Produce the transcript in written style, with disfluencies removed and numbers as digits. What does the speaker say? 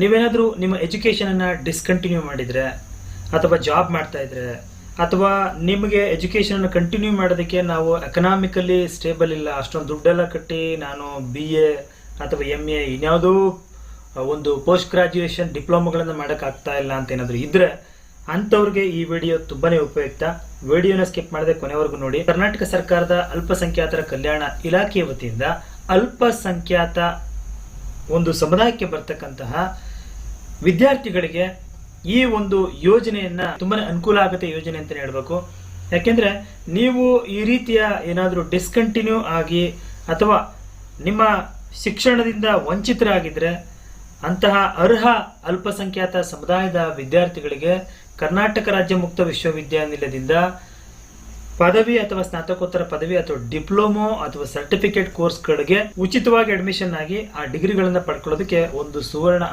ನೀವೇನಾದ್ರೂ ನಿಮ್ಮ ಎಜುಕೇಶನ್ ಅನ್ನ ಡಿಸ್ಕಂಟಿನ್ಯೂ ಮಾಡಿದ್ರೆ ಅಥವಾ ಜಾಬ್ ಮಾಡ್ತಾ ಇದ್ರೆ ಅಥವಾ ನಿಮಗೆ ಎಜುಕೇಶನ್ ಅನ್ನು ಕಂಟಿನ್ಯೂ ಮಾಡೋದಕ್ಕೆ ನಾವು ಎಕನಾಮಿಕಲಿ ಸ್ಟೇಬಲ್ ಇಲ್ಲ, ಅಷ್ಟೊಂದು ದುಡ್ಡೆಲ್ಲ ಕಟ್ಟಿ ನಾನು BA ಅಥವಾ MA ಇನ್ಯಾವುದೋ ಒಂದು ಪೋಸ್ಟ್ ಗ್ರಾಜ್ಯುಯೇಷನ್ ಡಿಪ್ಲೊಮಾಗಳನ್ನು ಮಾಡೋಕ್ಕಾಗ್ತಾ ಇಲ್ಲ ಅಂತ ಏನಾದರೂ ಇದ್ರೆ ಅಂಥವ್ರಿಗೆ ಈ ವಿಡಿಯೋ ತುಂಬಾನೇ ಉಪಯುಕ್ತ. ವಿಡಿಯೋನ ಸ್ಕಿಪ್ ಮಾಡದೆ ಕೊನೆವರೆಗೂ ನೋಡಿ. ಕರ್ನಾಟಕ ಸರ್ಕಾರದ ಅಲ್ಪಸಂಖ್ಯಾತರ ಕಲ್ಯಾಣ ಇಲಾಖೆಯ ವತಿಯಿಂದ ಅಲ್ಪಸಂಖ್ಯಾತ ಒಂದು ಸಮುದಾಯಕ್ಕೆ ಬರ್ತಕ್ಕಂತಹ ವಿದ್ಯಾರ್ಥಿಗಳಿಗೆ ಈ ಒಂದು ಯೋಜನೆಯನ್ನ ತುಂಬಾನೇ ಅನುಕೂಲ ಆಗುತ್ತೆ ಯೋಜನೆ ಅಂತಾನೆ ಹೇಳ್ಬೇಕು. ಯಾಕೆಂದ್ರೆ ನೀವು ಈ ರೀತಿಯ ಏನಾದರೂ ಡಿಸ್ಕಂಟಿನ್ಯೂ ಆಗಿ ಅಥವಾ ನಿಮ್ಮ ಶಿಕ್ಷಣದಿಂದ ವಂಚಿತರಾಗಿದ್ರೆ ಅಂತಹ ಅರ್ಹ ಅಲ್ಪಸಂಖ್ಯಾತ ಸಮುದಾಯದ ವಿದ್ಯಾರ್ಥಿಗಳಿಗೆ ಕರ್ನಾಟಕ ರಾಜ್ಯ ಮುಕ್ತ ವಿಶ್ವವಿದ್ಯಾನಿಲಯದಿಂದ ಪದವಿ ಅಥವಾ ಸ್ನಾತಕೋತ್ತರ ಪದವಿ ಅಥವಾ ಡಿಪ್ಲೊಮೊ ಅಥವಾ ಸರ್ಟಿಫಿಕೇಟ್ ಕೋರ್ಸ್ಗಳಿಗೆ ಉಚಿತವಾಗಿ ಅಡ್ಮಿಷನ್ ಆಗಿ ಆ ಡಿಗ್ರಿಗಳನ್ನ ಪಡ್ಕೊಳ್ಳೋದಕ್ಕೆ ಒಂದು ಸುವರ್ಣ